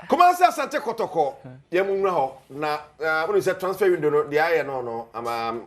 Come on, Asante Kotoko. Yemuna ho na when you say transfer window no the aye no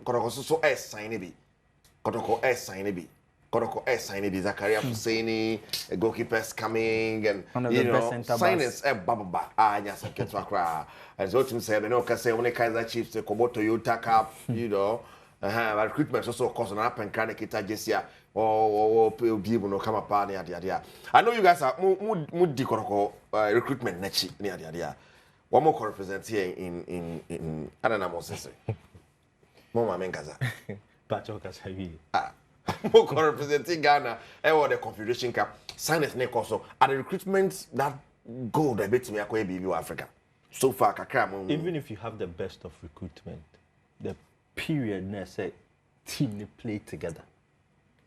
Kotoko so sign bi. Kotoko sign bi. Kotoko sign bi Zakaria Husseini, goalkeepers coming and you know signings baba anya saketwa kra. As what you say no can say when Kaizer Chiefs Kobo Toyota Cup, you know, recruitment also cost an up and kind of kita jesia or people no come up there. I know you guys are mood Kotoko recruitment nechi near there. One more represent here in I don't know what to say. Mama mengaza. Pachoka sahi. More representing Ghana or the Confederation Cup. Sign it neck also. And the recruitment that gold a bit to me akwa BB Africa. So far, even if you have the best of recruitment, the period na say team they play together.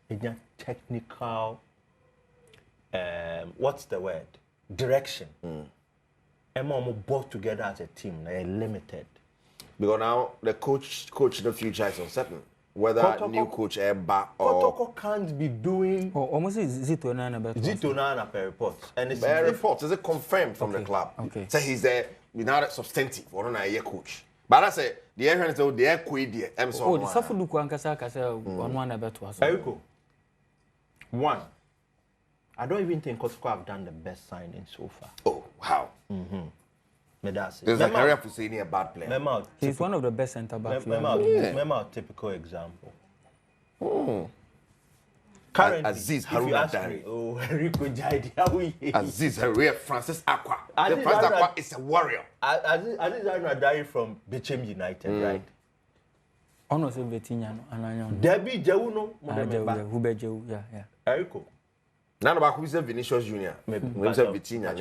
It's technical. What's the word? Direction. And both together as a team. They're limited. Because now the coach in the future is uncertain. Whether Kotoko, new coach back or Kotoko can't be doing. Almost Zito Nana per report. And it's per report. Is it confirmed from the club? Okay. So he's there without substantive or not a year coach. But I say the air is the air quid. Oh, the Safu Dukuankasa Kasa one about us. Eriko. One. I don't even think Kotoko have done the best signing so far. Oh, how? There's a career for saying a bad player. He's one of the best centre backs. Remember a typical example. Currently, Aziz Haruna Dari. Oh, Rico Jaidi. Aziz Haruna Francis Aqua. The Francis Aqua is a warrior. Aziz Haruna Dari from Bechem United, right? Honestly, Betinya and Debbie Jeuno. Hubeju, yeah. Eriko. None about who is Vinicius Junior. Maybe Vitinha.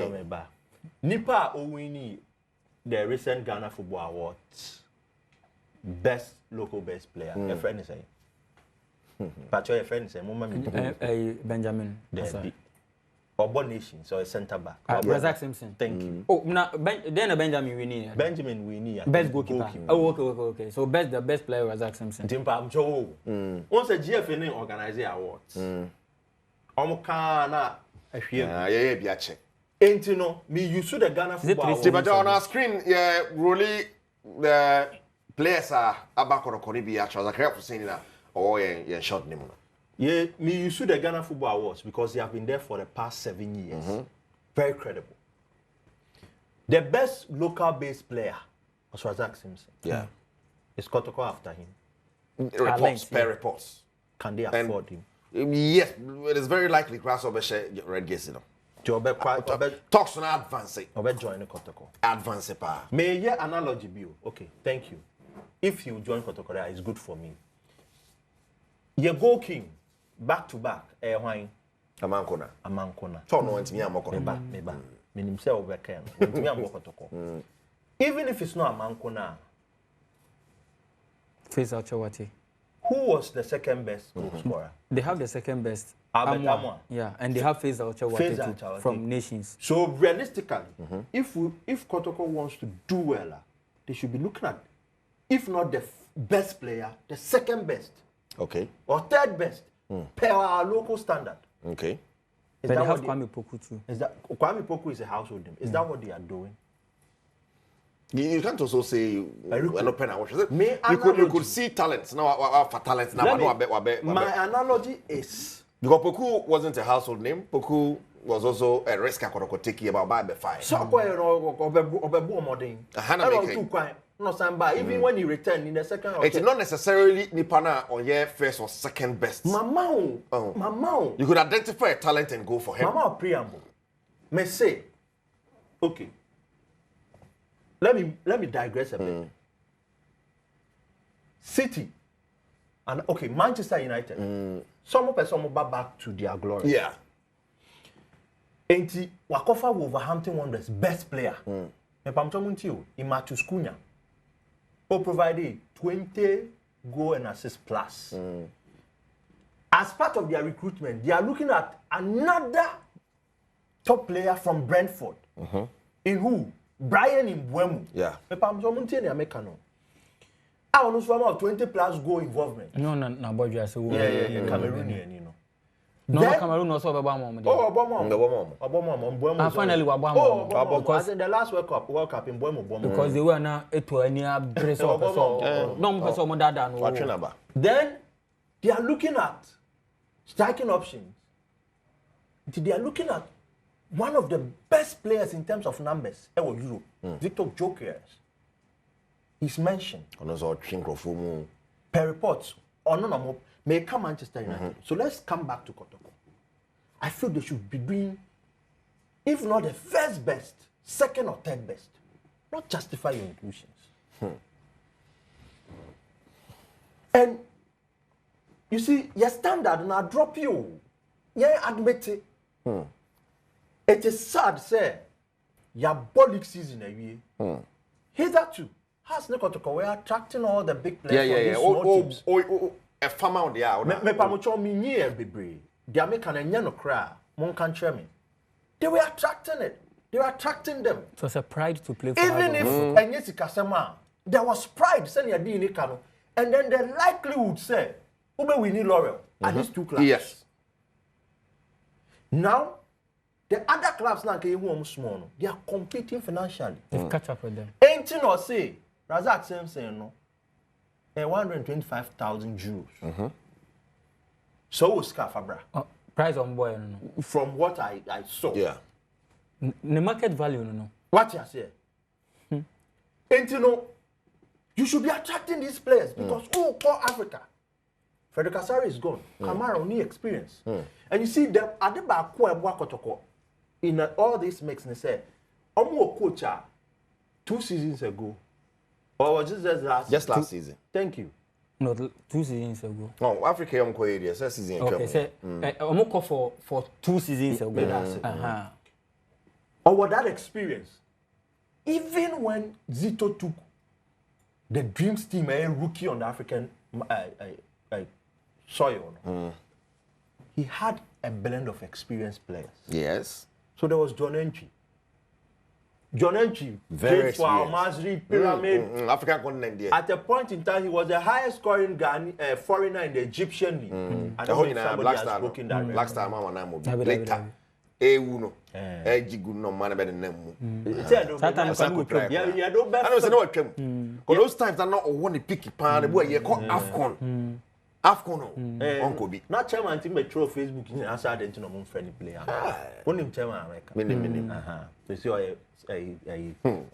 Nipa Owini, the recent Ghana Football Awards, best local best player. Your friend is saying. But your friend is saying, Benjamin. Or Nation, so a centre back. Razak Simpson. Thank you. Oh, now then Benjamin Winnie. Benjamin Winnie. Best goalkeeper. Oh, okay. So the best player Razak Simpson. Timpa Joe. Once a GFN organizes awards. Omukana. Yeah, be a check. Ain't you know, me you the Ghana Football. But on our screen, yeah, really the players are about Koribi actually. I can't saying that. Oh, yeah, short name. Yeah, me you the Ghana Football Awards because they have been there for the past 7 years. Very credible. The best local-based player was Razak Simpson. Yeah, it's Kotoko after him. Reports, per reports. Can they afford him? Yes, it is very likely Grasshopper Red Gates, you know. Talks on advancing. Join the Kotoko. Advance pa. May your analogy be okay? Thank you. If you join Kotoko, it's good for me. You go king back to back. Wine. Amankona. So no ntimi amoko. Meba. Minim say obeka. Ntimi amoko Kotoko. Even if it's not Amankona. Faisal Chawati. Who was the second best goal scorer? They have the second best. Amwa. Yeah, and they have Faisal Chawati from Nations. So realistically, if Kotoko wants to do well, they should be looking at, if not the best player, the second best. Okay. Or third best per our local standard. Okay. But they have Kwame Poku too. Kwame Poku is a household name. Is that what they are doing? You can't also say an open watch. You could see talents now for talents now. My analogy is because Poku wasn't a household name. Poku was also a risk take about by 5. So even when he returned in the second round. It's not necessarily Nipana on your first or second best. Mama. You could identify a talent and go for him. Mama preamble. May say, okay. Let me digress a bit. City and okay, Manchester United. Some person back to their glory. Yeah. Enti wakofa Wolverhampton Wanderers best player. Me pamtomunti o Imatus Cunha. Who provided 20 goal and assist plus. As part of their recruitment, they are looking at another top player from Brentford. In who? Brian Mbeumo. Yeah. Me pamtomunti ni Americano. I want to 20 plus goal involvement. No, Bojo. Yeah, Cameroonian, you know. No, Cameroon also about mom. Oh, Obama. Finally, Obama. Because in the last World Cup in Bomo. Because they were now to any address of no person than Then they are looking at striking options. They are looking at one of the best players in terms of numbers. Europe, Victor Gyökeres. He's mentioned. Per reports, no, may come Manchester United. So let's come back to Kotoko. I feel they should be doing, if not the first best, second or third best. Not justify your inclusions. And you see, your standard and I drop you. Yeah, admit it. It is sad, say, your bolic season a year. Hitherto, has Kotoko, we are attracting all the big players. A farm out there. Me pamucho mi nye bebre. They are making a nyano cry. Mon can me. They were attracting it. They were attracting them. It was a pride to play for even if Enyesi Kasema, there was pride saying you're doing it, and then the likelihood say, "Ube we need Laurel at these two clubs." Yes. Now, the other clubs now can small. They are competing financially. They've catch up with them. Ain't or say Razak saying no. 125,000 euros. So was Fabra. Price on boy, no. From what I saw. Yeah. The market value, no. What you say? And you should be attracting these players because call Africa. Frederick Asari is gone. Kamara only experience. And you see them at the back Kotoko in all this makes me say, Omo coach 2 seasons ago. Or was it just last season? Thank you. No, 2 seasons ago. No, Africa young area, season. Okay, say I'm for 2 seasons ago. Or what that experience? Even when Zito took the Dreams team, a rookie on the African soil, he had a blend of experienced players. Yes. So there was John Entry. John Entry, very experienced. Masri, Pyramid. African continent there. At a point in time, he was the highest scoring foreigner in the Egyptian league. I don't know if somebody has broken that record. Black Star, Mama Namo. Later. Uno. Jigu no man better than them. Sometimes I don't know what came. Because those times are not one picky pan, the boy you call Afcon. Afcon, Uncle B. Not chairman team may throw Facebook in answer identity of friendly player. Only chairman America. So see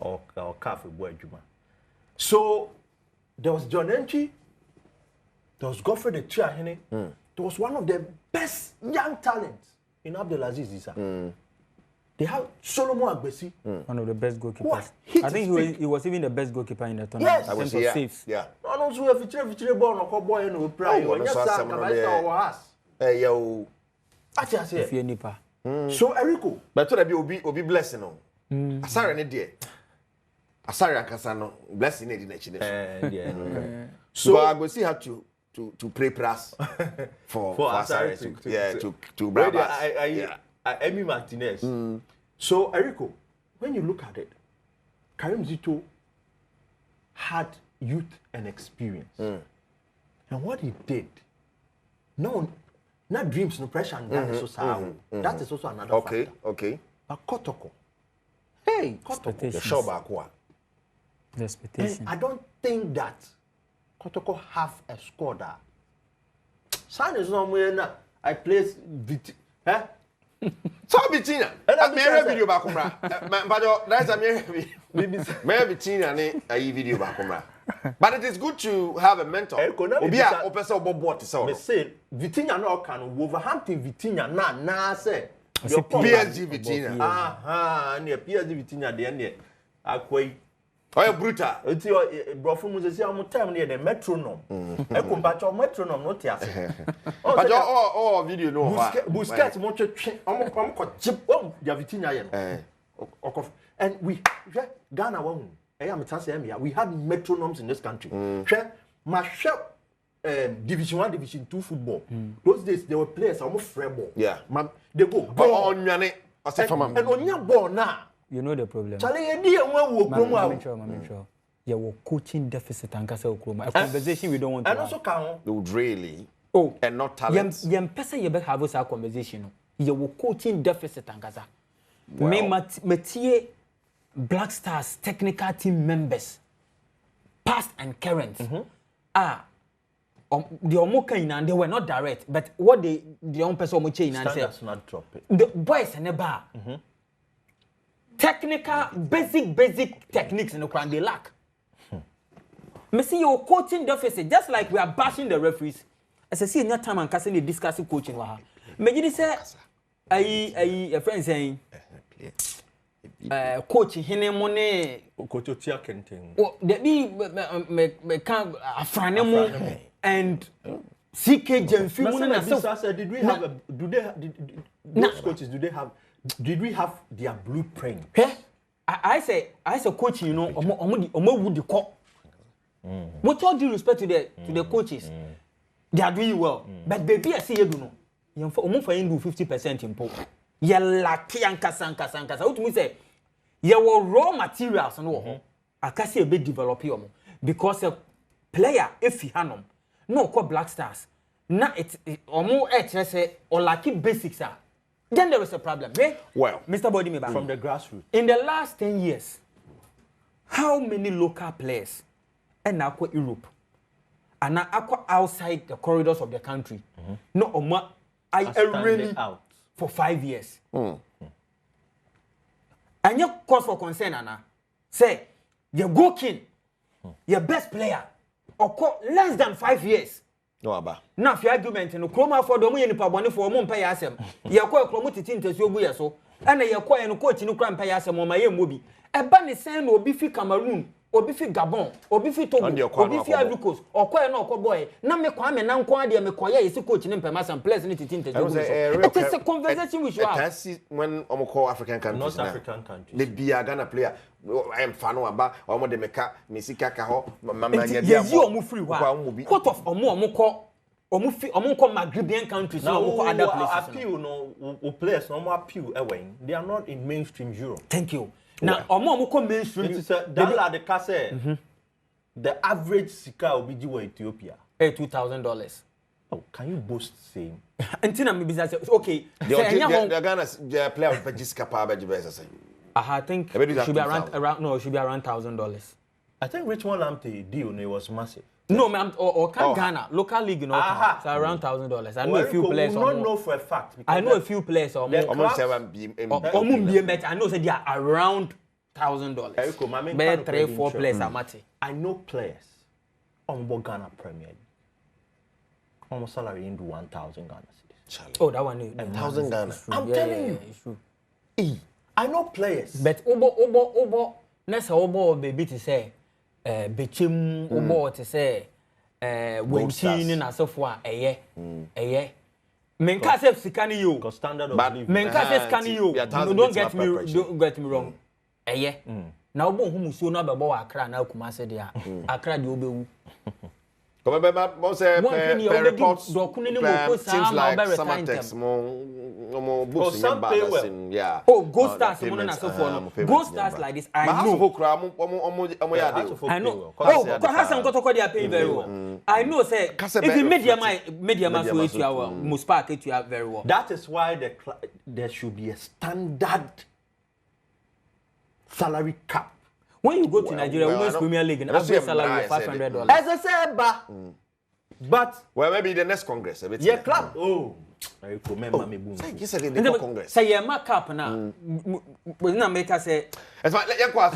or cafe boy Juma. So there was John Entry, there was Godfrey the Triahene. There was one of the best young talents in Abdelaziz Issa. They have Solomon Agbesi. One of the best goalkeepers. I think he was even the best goalkeeper in the tournament. Yes, I was safe. Yeah. No, no, so if you ball no boy no pray. Hey yo. Acha say. If you nipa. So Eriko. But to be obi blessing no. Asare ne de. Asare akasa no blessing ne di na chine. Yeah. So Agbesi had to pray press for Asare to grab us. Emi Martinez. So, Eriko, when you look at it, Karim Zito had youth and experience. And what he did, no, not dreams, no pressure, and that is also that is also another factor. Okay. But Kotoko, hey, Kotoko, the show back what? The expectation. And I don't think that Kotoko have a score that. Sign is somewhere now. I place So Vitina, I made a video back on but that's a mere Vitina a video back on. But it is good to have a mentor. Be a opesa bobo to say. Say Vitina no can Wolverhampton Vitina na say your PSG Vitina. Aha, near PSG Vitina the end. Akwai. Oh, brutal. It's your brofo mu say am time near the metronome. E compacho metronome no tia say. But all video no. Busquets mo twe am ko chip dia Vitina ye no. And we Ghana one. We have metronomes in this country. Division 1, Division 2 football. Those days there were players almost free ball. Yeah. They go ball on your and on your ball now. You know the problem. Yeah, coaching deficit and a conversation we don't want to and also they would really and not talent. Yem pesa ye be have a conversation. You will coaching deficit angaza. Me matie Black Stars technical team members, past and current. The Omoka and they were not direct, but what the young person omo chain and say not drop it. The boys and the bar. Technical basic techniques in the crowd they lack. Me see your coaching deficit just like we are bashing the referees. As I see in that time and casting discussing coaching waha. Me just say a friend saying coach hine money coach Otia Kenting. Oh, there be me can afranemo and CK Jenfi. Did we have those coaches? Did we have their blueprint? I say coach, you know, omo would the call. With all due respect to the coaches, they are doing well. But baby, I see you do know. You omo for you do 50% impo. You lucky ankasa. What me say? You were raw materials no. I can see a bit develop you because a player if he hanom no call Black Stars. Na it omo say or lucky basics are. Then there is a problem. Right? Well, Mr. Body me back from the grassroots. In the last 10 years, how many local players and now Europe and now outside the corridors of the country? No, I really out for 5 years. And your cause for concern, Anna, say you go king, your best player, or less than 5 years. No, Abba. Now, if your argument in the chroma for the money for one pay us, you are quite promoted into your so, and you are quite a coach in the crime pay us and my movie. A banny send or beefy Cameroon, or beefy Gabon, or beefy Togo, or beefy Ivory Coast, or quite no boy. Now, me Kwame and Unquadia McQuire is a coach in Pemas and pleasant it into it is a conversation which you have. When Omoko African countries, North African countries, the Biagana player, I am Fano Aba, or the Meka, Missika Kaho, Mamma, you free. What of Omoko? Omoko Maghrebian countries now other places. Appeal no players no more appeal away. They are not in mainstream Europe. Thank you. Now Omoko mainstream. It is that the case. The average sika will be due Ethiopia. $2,000. Oh, can you boast same? Until I'm business. Okay. The Ghana's player of Jessica Power I think it should be around no, it should be around $1,000. I think Richmond Lamptey deal was massive. No, ma'am, or Ghana, local league, you know, so around $1,000. I know a few players. I don't know for a fact. I know a few players or more. I know they are around $1,000. Better 3-4 players are matching. I know players on Ghana Premier League. Almost salary into 1,000 Ghana cedis. Oh, that one. 1,000 Ghana. I'm telling you. It's true. I know players. But Obo, next Obo baby to say. Bechim Obo to say Winchini na so far eye Menka says sikani you because standard of living Menka says can you don't get me wrong now Obo who so na bebo Accra na Kumase dia Accra di obewu come reports seems like Samatex more books in yeah. Oh, Ghost Stars na so for Ghost Stars like this I know. I know. Oh, Asante Kotoko they are paying very well. I know say if the media man so it you well, most part it you are very well. That is why there should be a standard salary cap. When you go to Nigeria Women's Premier League, an average salary of $500. As I said, but well, maybe the next Congress. Yeah, club. Oh, I remember me boom. Congress. Say your markup now. We not make us say. It's like let you go.